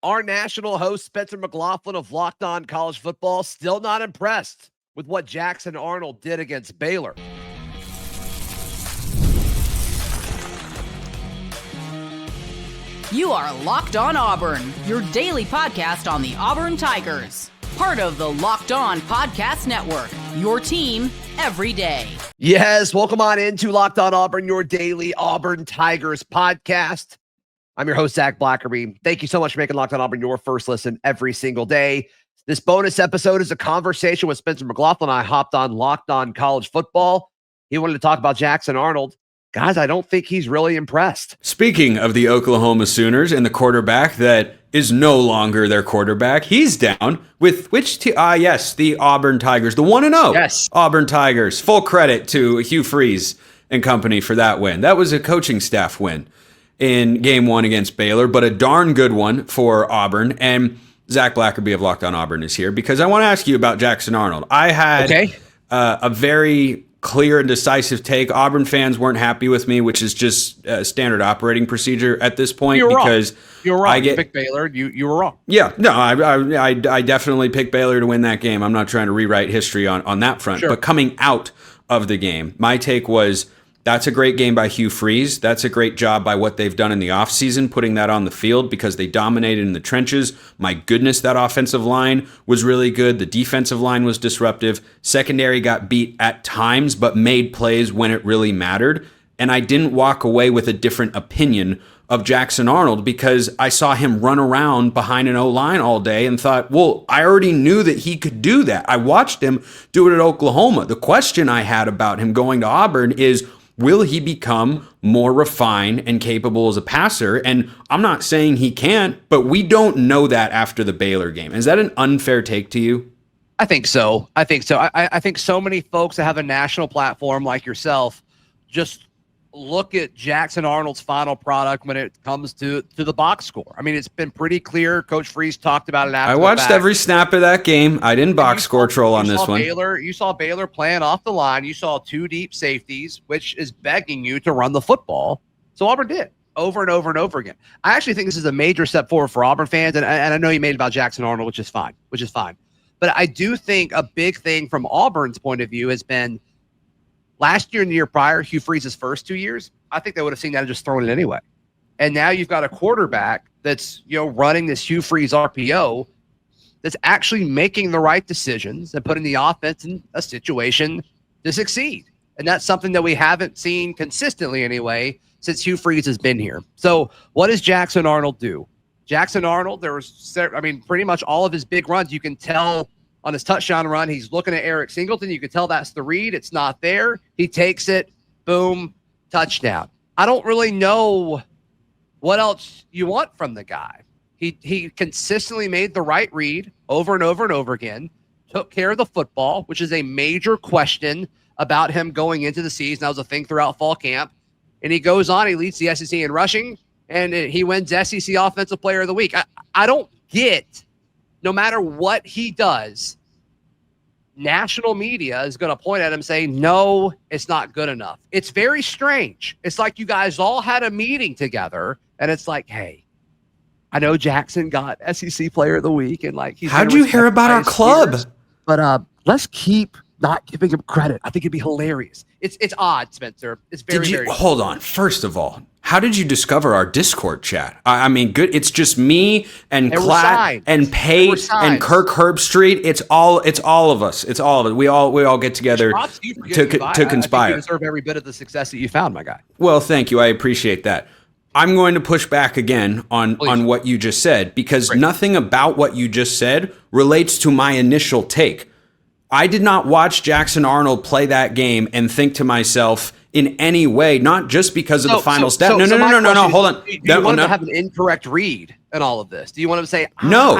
Our national host, Spencer McLaughlin of Locked On College Football, still not impressed with what Jackson Arnold did against Baylor. You are Locked On Auburn, your daily podcast on the Auburn Tigers. Part of the Locked On Podcast Network, your team every day. Yes, welcome on into Locked On Auburn, your daily Auburn Tigers podcast. I'm your host, Zac Blackerby. Thank you so much for making Locked On Auburn your first listen every single day. This bonus episode is a conversation with Spencer McLaughlin. I hopped on Locked On College Football. He wanted to talk about Jackson Arnold. Guys, I don't think he's really impressed. Speaking of the Oklahoma Sooners and the quarterback that is no longer their quarterback, he's down with which team? Yes, the Auburn Tigers, the 1-0. Yes. Auburn Tigers. Full credit to Hugh Freeze and company for that win. That was a coaching staff win in game one against Baylor, but a darn good one for Auburn. And Zac Blackerby of Locked On Auburn is here because I want to ask you about Jackson Arnold. I had a very clear and decisive take. Auburn fans weren't happy with me, which is just standard operating procedure at this point. You're because wrong. You're wrong. You picked Baylor. You were wrong. Yeah, no, I definitely picked Baylor to win that game. I'm not trying to rewrite history on that front. Sure. But coming out of the game, my take was that's a great game by Hugh Freeze. That's a great job by what they've done in the offseason, putting that on the field because they dominated in the trenches. My goodness, that offensive line was really good. The defensive line was disruptive. Secondary got beat at times, but made plays when it really mattered. And I didn't walk away with a different opinion of Jackson Arnold because I saw him run around behind an O-line all day and thought, well, I already knew that he could do that. I watched him do it at Oklahoma. The question I had about him going to Auburn is, will he become more refined and capable as a passer? And I'm not saying he can't, but we don't know that after the Baylor game. Is that an unfair take to you? I think so. I think so many folks that have a national platform like yourself just look at Jackson Arnold's final product when it comes to the box score. I mean, it's been pretty clear. Coach Freeze talked about it after I watched every snap of that game. I didn't box score troll on this one. You saw Baylor playing off the line. You saw two deep safeties, which is begging you to run the football. So Auburn did over and over and over again. I actually think this is a major step forward for Auburn fans. And I know you made it about Jackson Arnold, which is fine. But I do think a big thing from Auburn's point of view has been last year and the year prior, Hugh Freeze's first 2 years, I think they would have seen that and just thrown it anyway. And now you've got a quarterback that's, running this Hugh Freeze RPO that's actually making the right decisions and putting the offense in a situation to succeed. And that's something that we haven't seen consistently anyway since Hugh Freeze has been here. So what does Jackson Arnold do? Jackson Arnold, pretty much all of his big runs, you can tell on his touchdown run, he's looking at Eric Singleton. You can tell that's the read. It's not there. He takes it. Boom. Touchdown. I don't really know what else you want from the guy. He consistently made the right read over and over and over again, took care of the football, which is a major question about him going into the season. That was a thing throughout fall camp. And he goes on. He leads the SEC in rushing, and he wins SEC Offensive Player of the Week. I don't get, no matter what he does, national media is going to point at him and say, no, it's not good enough. It's very strange. It's like you guys all had a meeting together, and it's like, hey, I know Jackson got SEC Player of the Week, and like, how'd you hear about our club? Years, but let's keep not giving him credit. I think it'd be hilarious. It's odd, Spencer. It's very hold on. First of all, how did you discover our Discord chat? I mean, good. It's just me and Klatt and Pate and Kirk Herbstreit. It's all of us. It's all of it. We all get together to conspire. You deserve every bit of the success that you found, my guy. Well, thank you. I appreciate that. I'm going to push back again on what you just said because nothing about what you just said relates to my initial take. I did not watch Jackson Arnold play that game and think to myself in any way, not just because of the final stat. No, hold on. Do you want to have an incorrect read in all of this? Do you want to say, no,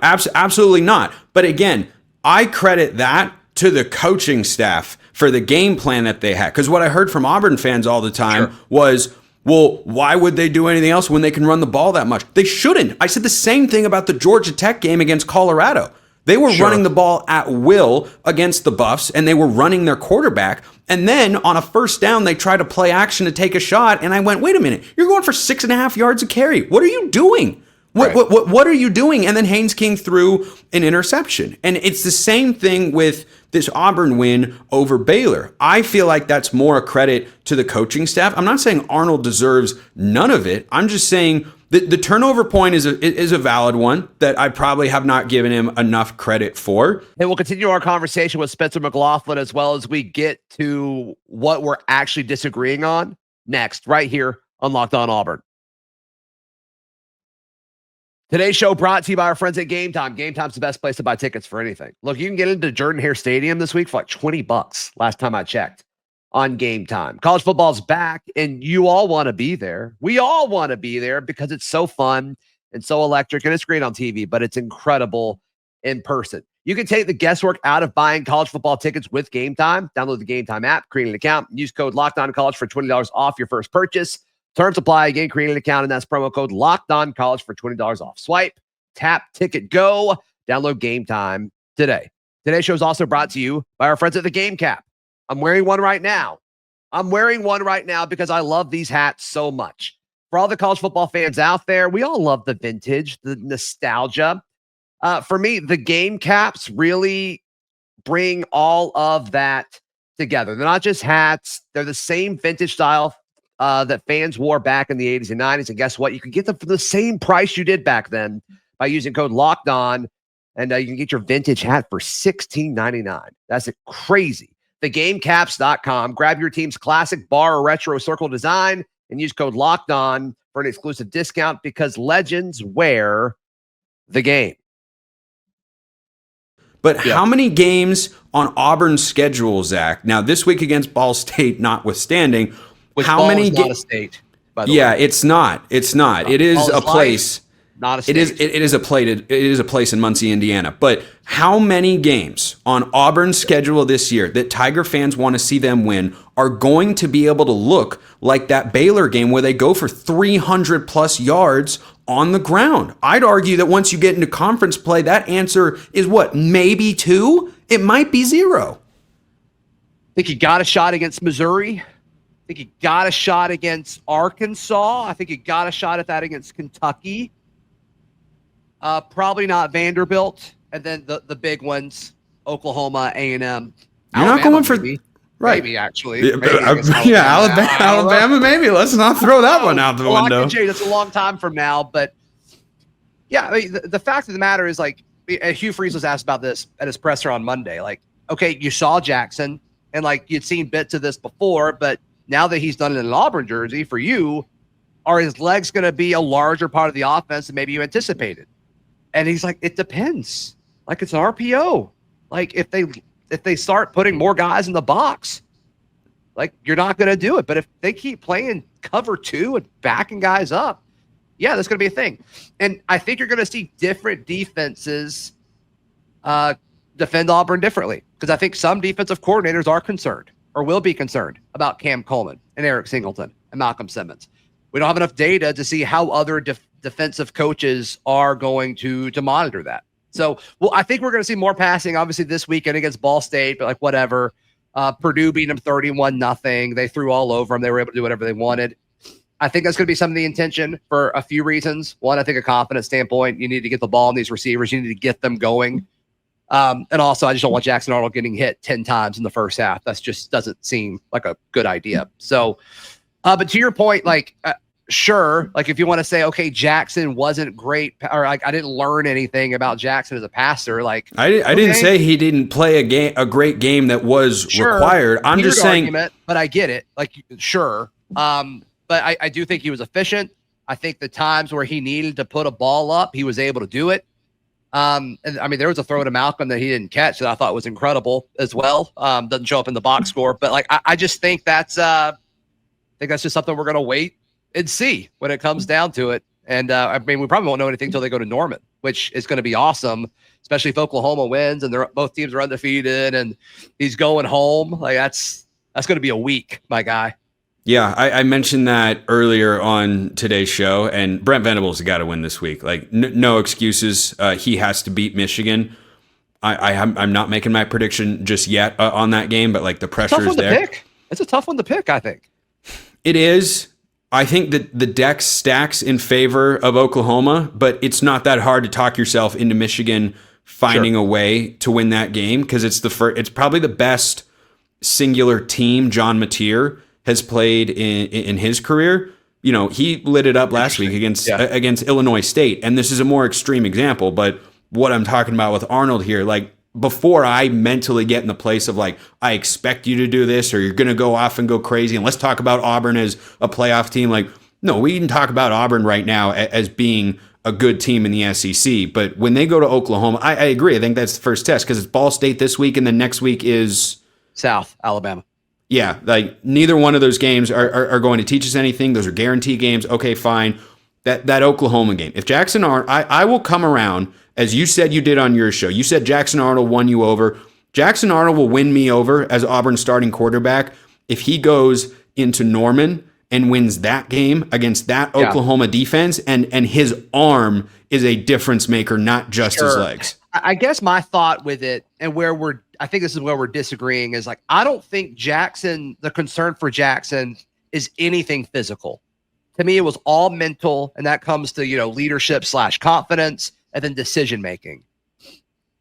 absolutely not. But again, I credit that to the coaching staff for the game plan that they had. Because what I heard from Auburn fans all the time was, well, why would they do anything else when they can run the ball that much? They shouldn't. I said the same thing about the Georgia Tech game against Colorado. They were running the ball at will against the Buffs, and they were running their quarterback. And then on a first down, they try to play action to take a shot. And I went, wait a minute, you're going for 6.5 yards a carry. What are you doing? What are you doing? And then Haynes King threw an interception. And it's the same thing with this Auburn win over Baylor. I feel like that's more a credit to the coaching staff. I'm not saying Arnold deserves none of it. I'm just saying the turnover point is a valid one that I probably have not given him enough credit for. And we'll continue our conversation with Spencer McLaughlin as well as we get to what we're actually disagreeing on next, right here on Locked On Auburn. Today's show brought to you by our friends at Game Time. Game Time's the best place to buy tickets for anything. Look, you can get into Jordan-Hare Stadium this week for like $20 last time I checked on Game Time. College football's back, and you all want to be there. We all want to be there because it's so fun and so electric, and it's great on TV, but it's incredible in person. You can take the guesswork out of buying college football tickets with Game Time. Download the Game Time app, create an account, use code LOCKEDONCollege for $20 off your first purchase. Terms apply. Again, create an account, and that's promo code LOCKEDONCollege for $20 off. Swipe, tap, ticket, go. Download Game Time today. Today's show is also brought to you by our friends at the Game Cap. I'm wearing one right now. Because I love these hats so much. For all the college football fans out there, we all love the vintage, the nostalgia. For me, the Game Caps really bring all of that together. They're not just hats. They're the same vintage style that fans wore back in the 80s and 90s. And guess what? You can get them for the same price you did back then by using code Locked On, and you can get your vintage hat for $16.99. That's crazy. TheGameCaps.com. Grab your team's classic bar or retro circle design and use code Locked On for an exclusive discount because legends wear the game. But how many games on Auburn's schedule, Zach? Now, this week against Ball State notwithstanding, Which how Ball many is not a state, by the way. Yeah, it's not. It's not. It is a place. Not a state. It is a place. It is a place in Muncie, Indiana. But how many games on Auburn's schedule this year that Tiger fans want to see them win are going to be able to look like that Baylor game where they go for 300 plus yards on the ground? I'd argue that once you get into conference play, that answer is what? Maybe 2? It might be 0. I think you got a shot against Missouri. I think you got a shot against Arkansas. I think you got a shot at that against Kentucky. Probably not Vanderbilt. And then the big ones, Oklahoma, A&M. You're not going for... Maybe. Right. Maybe, actually. Yeah, Maybe Alabama, maybe. Let's not throw that one out the window. That's a long time from now. But, yeah, I mean, the fact of the matter is, like, Hugh Freeze was asked about this at his presser on Monday. Like, okay, you saw Jackson, and, like, you'd seen bits of this before, but now that he's done it in an Auburn jersey, for you, are his legs going to be a larger part of the offense than maybe you anticipated? And he's like, it depends. Like, it's an RPO. Like, if they start putting more guys in the box, like, you're not going to do it. But if they keep playing cover 2 and backing guys up, yeah, that's going to be a thing. And I think you're going to see different defenses defend Auburn differently, because I think some defensive coordinators are concerned or will be concerned about Cam Coleman and Eric Singleton and Malcolm Simmons. We don't have enough data to see how other defensive coaches are going to monitor that. So, well, I think we're going to see more passing, obviously, this weekend against Ball State, but like whatever. Purdue beat them 31-0. They threw all over them. They were able to do whatever they wanted. I think that's going to be some of the intention for a few reasons. One, I think a confidence standpoint, you need to get the ball in these receivers. You need to get them going. And also, I just don't want Jackson Arnold getting hit 10 times in the first half. That's just doesn't seem like a good idea. So, but to your point, like, sure, like if you want to say, okay, Jackson wasn't great, or like I didn't learn anything about Jackson as a passer, like I didn't say he didn't play a great game that was required. I'm just saying, argument, but I get it. Like, sure, but I do think he was efficient. I think the times where he needed to put a ball up, he was able to do it. And I mean, there was a throw to Malcolm that he didn't catch that I thought was incredible as well. Doesn't show up in the box score, but like I just think that's just something we're gonna wait and see when it comes down to it. And I mean, we probably won't know anything until they go to Norman, which is going to be awesome, especially if Oklahoma wins and both teams are undefeated and he's going home. Like that's going to be a week, my guy. Yeah, I mentioned that earlier on today's show, and Brent Venables has got to win this week. Like, no excuses. He has to beat Michigan. I'm not making my prediction just yet on that game, but like the pressure is there. It's a tough one to pick, I think. It is. I think that the deck stacks in favor of Oklahoma, but it's not that hard to talk yourself into Michigan finding a way to win that game, because it's probably the best singular team John Mateer has played in his career. You know, he lit it up last week against Illinois State, and this is a more extreme example, but what I'm talking about with Arnold here, like, before I mentally get in the place of like, I expect you to do this or you're going to go off and go crazy, and let's talk about Auburn as a playoff team. Like, no, we can talk about Auburn right now as being a good team in the SEC. But when they go to Oklahoma, I agree. I think that's the first test, because it's Ball State this week and then next week is South Alabama. Yeah, like neither one of those games are going to teach us anything. Those are guarantee games. Okay, fine. That Oklahoma game. If Jackson Arnold, I will come around, as you said you did on your show. You said Jackson Arnold won you over. Jackson Arnold will win me over as Auburn's starting quarterback if he goes into Norman and wins that game against that Oklahoma defense, and his arm is a difference maker, not just his legs. I guess my thought with it, and I think this is where we're disagreeing, is like, I don't think the concern for Jackson is anything physical. To me, it was all mental, and that comes to, leadership / confidence, and then decision making.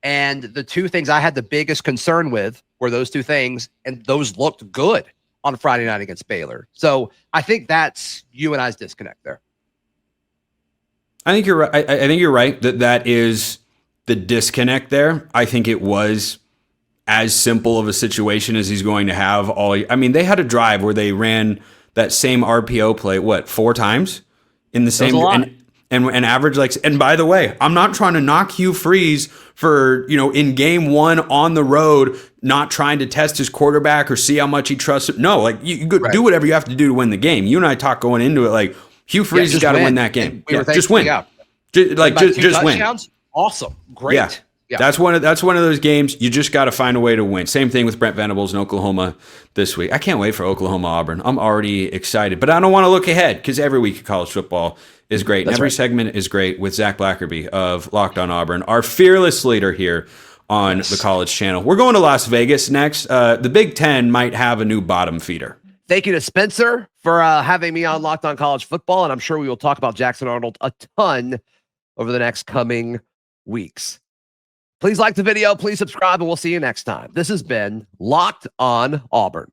And the two things I had the biggest concern with were those two things, and those looked good on Friday night against Baylor. So I think that's you and I's disconnect there. I think you're right. I think you're right that is the disconnect there. I think it was as simple of a situation as he's going to have all. I mean, they had a drive where they ran that same RPO play, 4 times in the same and average, like, and by the way, I'm not trying to knock Hugh Freeze for, in game 1 on the road, not trying to test his quarterback or see how much he trusts it. No, like, you do whatever you have to do to win the game. You and I talk going into it, like, Hugh Freeze has got to win that game. Just win. Just win. Awesome. Great. Yeah. That's one of those games you just got to find a way to win. Same thing with Brent Venables in Oklahoma this week. I can't wait for Oklahoma Auburn. I'm already excited, but I don't want to look ahead, because every week of college football is great. And every segment is great with Zac Blackerby of Locked On Auburn, our fearless leader here on the College Channel. We're going to Las Vegas next. The Big Ten might have a new bottom feeder. Thank you to Spencer for having me on Locked On College Football, and I'm sure we will talk about Jackson Arnold a ton over the next coming weeks. Please like the video, please subscribe, and we'll see you next time. This has been Locked On Auburn.